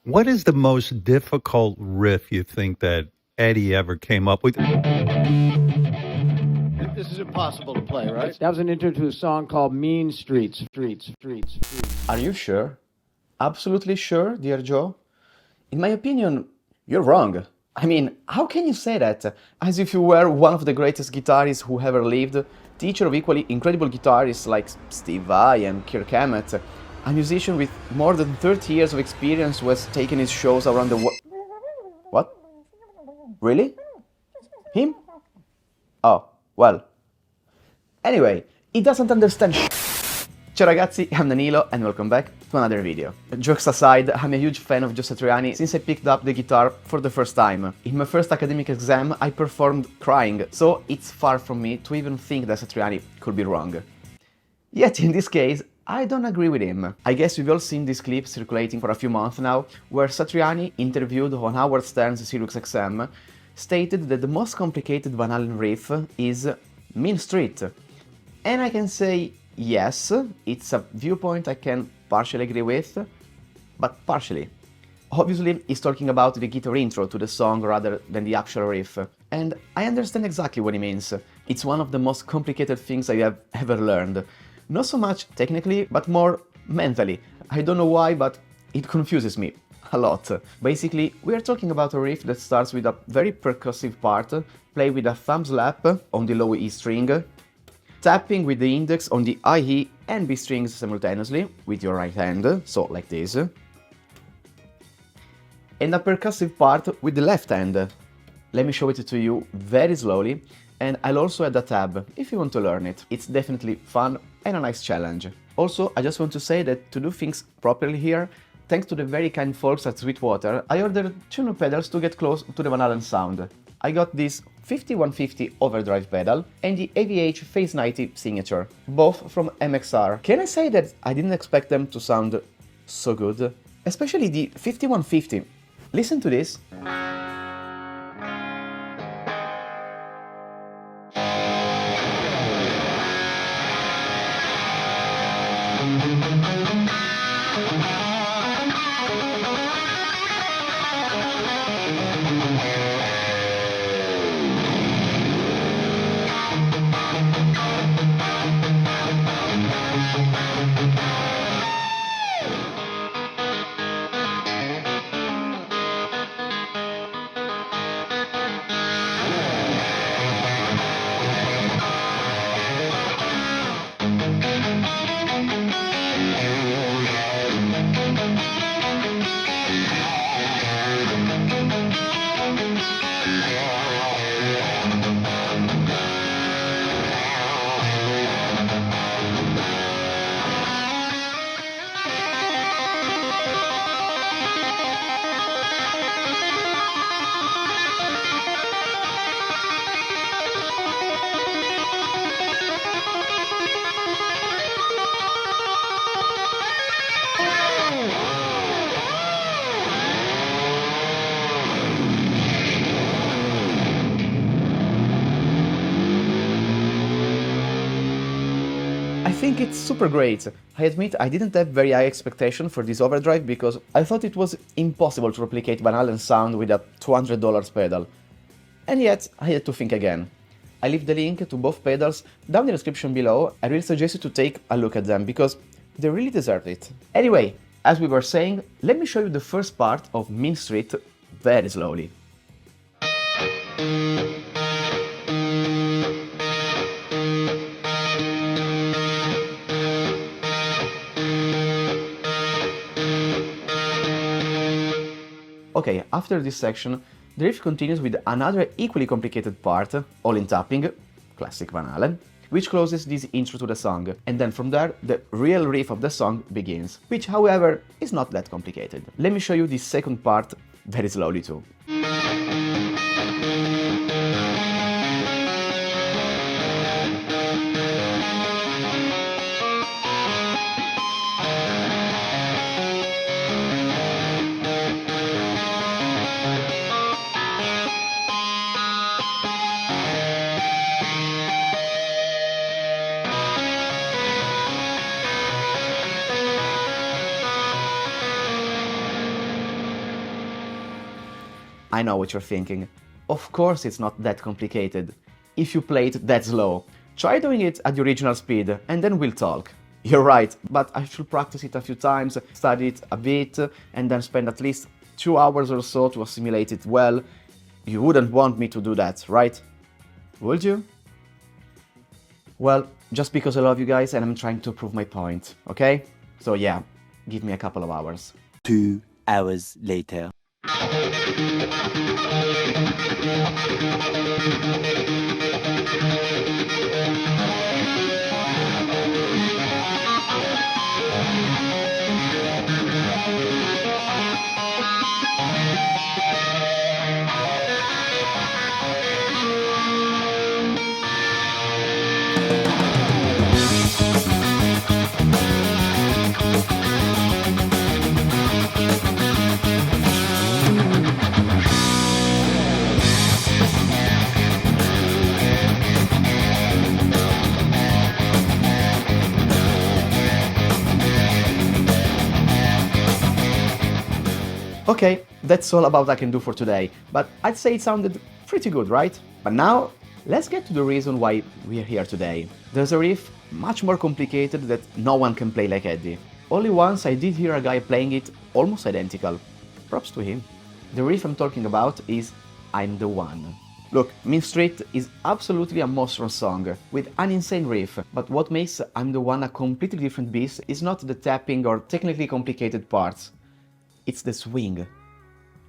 What is the most difficult riff you think that Eddie ever came up with? This is impossible to play, right? That was an intro to a song called Mean Streets. Streets. Are you sure? Absolutely sure, dear Joe? In my opinion, you're wrong. I mean, how can you say that? As if you were one of the greatest guitarists who ever lived, teacher of equally incredible guitarists like Steve Vai and Kirk Hammett, a musician with more than 30 years of experience who has taken his shows around the world. What? Really? Him? Oh, well. Anyway, he doesn't understand Ciao ragazzi, I'm Danilo and welcome back to another video. Jokes aside, I'm a huge fan of Joe Satriani since I picked up the guitar for the first time. In my first academic exam, I performed crying, so it's far from me to even think that Satriani could be wrong. Yet in this case, I don't agree with him. I guess we've all seen this clip circulating for a few months now, where Satriani, interviewed on Howard Stern's SiriusXM, stated that the most complicated Van Halen riff is Mean Street. And I can say, yes, it's a viewpoint I can partially agree with, but partially. Obviously, he's talking about the guitar intro to the song rather than the actual riff, and I understand exactly what he means. It's one of the most complicated things I have ever learned. Not so much technically, but more mentally. I don't know why, but it confuses me a lot. Basically, we are talking about a riff that starts with a very percussive part, played with a thumb slap on the low E string, tapping with the index on the high E and B strings simultaneously with your right hand, so like this, and a percussive part with the left hand. Let me show it to you very slowly, and I'll also add a tab if you want to learn it. It's definitely fun and a nice challenge. Also, I just want to say that to do things properly here, thanks to the very kind folks at Sweetwater, I ordered 2 new pedals to get close to the Van Halen sound. I got this 5150 overdrive pedal and the AVH Phase 90 signature, both from MXR. Can I say that I didn't expect them to sound so good? Especially the 5150. Listen to this. I think it's super great. I admit I didn't have very high expectation for this overdrive because I thought it was impossible to replicate Van Halen's sound with a $200 pedal. And yet, I had to think again. I leave the link to both pedals down in the description below. I really suggest you to take a look at them because they really deserve it. Anyway, as we were saying, let me show you the first part of Mean Street very slowly. Okay, after this section, the riff continues with another equally complicated part, all in tapping, classic Van Halen, which closes this intro to the song, and then from there, the real riff of the song begins, which however is not that complicated. Let me show you this second part very slowly too. I know what you're thinking. Of course it's not that complicated. If you play it that slow, try doing it at the original speed and then we'll talk. You're right, but I should practice it a few times, study it a bit, and then spend at least 2 hours or so to assimilate it well. You wouldn't want me to do that, right? Would you? Well, just because I love you guys and I'm trying to prove my point, okay? So yeah, give me a couple of hours. 2 hours later. Okay, that's all about I can do for today, but I'd say it sounded pretty good, right? But now, let's get to the reason why we're here today. There's a riff much more complicated that no one can play like Eddie. Only once I did hear a guy playing it almost identical. Props to him. The riff I'm talking about is I'm the One. Look, Mean Street is absolutely a monstrous song, with an insane riff, but what makes I'm the One a completely different beast is not the tapping or technically complicated parts. It's the swing.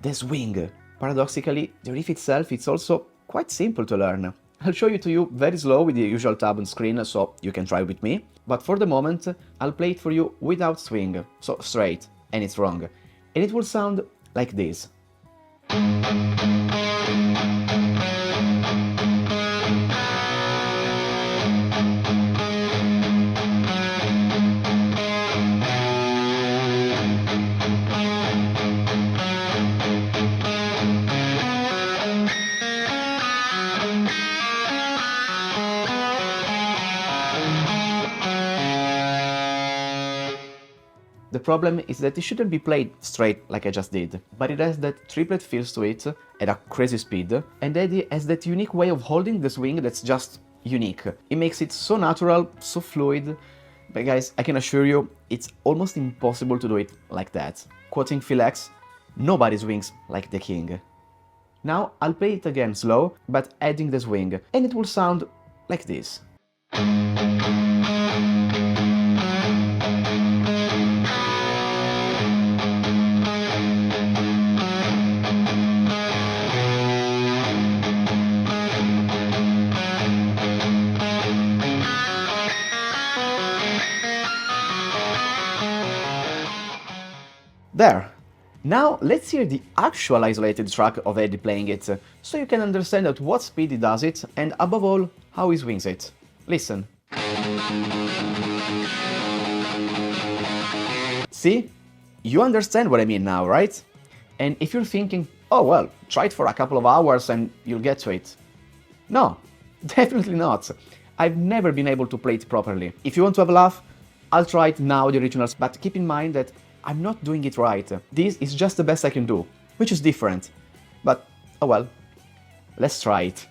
The swing. Paradoxically, the riff itself is also quite simple to learn. I'll show it to you very slow with the usual tab on screen so you can try with me, but for the moment I'll play it for you without swing, so straight, and it's wrong. And it will sound like this. The problem is that it shouldn't be played straight like I just did, but it has that triplet feels to it at a crazy speed, and Eddie has that unique way of holding the swing that's just unique. It makes it so natural, so fluid, but guys, I can assure you, it's almost impossible to do it like that. Quoting Phil X, nobody swings like the king. Now I'll play it again slow, but adding the swing, and it will sound like this. There! Now let's hear the actual isolated track of Eddie playing it, so you can understand at what speed he does it, and above all, how he swings it. Listen. See? You understand what I mean now, right? And if you're thinking, oh well, try it for a couple of hours and you'll get to it. No, definitely not. I've never been able to play it properly. If you want to have a laugh, I'll try it now, the originals, but keep in mind that I'm not doing it right. This is just the best I can do, which is different. But, oh well, let's try it.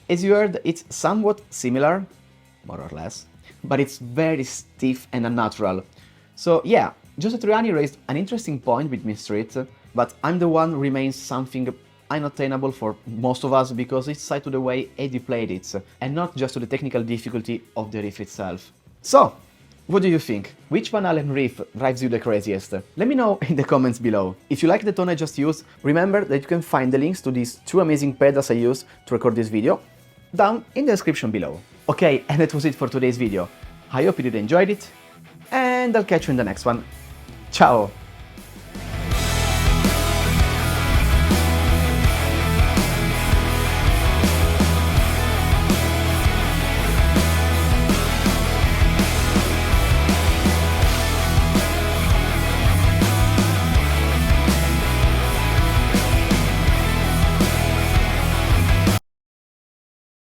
As you heard, it's somewhat similar, more or less, but it's very stiff and unnatural. So yeah, Satriani raised an interesting point with Mean Street, but I'm the One remains something unattainable for most of us because it's tied to the way Eddie played it, and not just to the technical difficulty of the riff itself. So, what do you think? Which Van Halen riff drives you the craziest? Let me know in the comments below. If you like the tone I just used, remember that you can find the links to these two amazing pedals I used to record this video down in the description below. Okay, and that was it for today's video. I hope you did enjoy it, and I'll catch you in the next one. Ciao!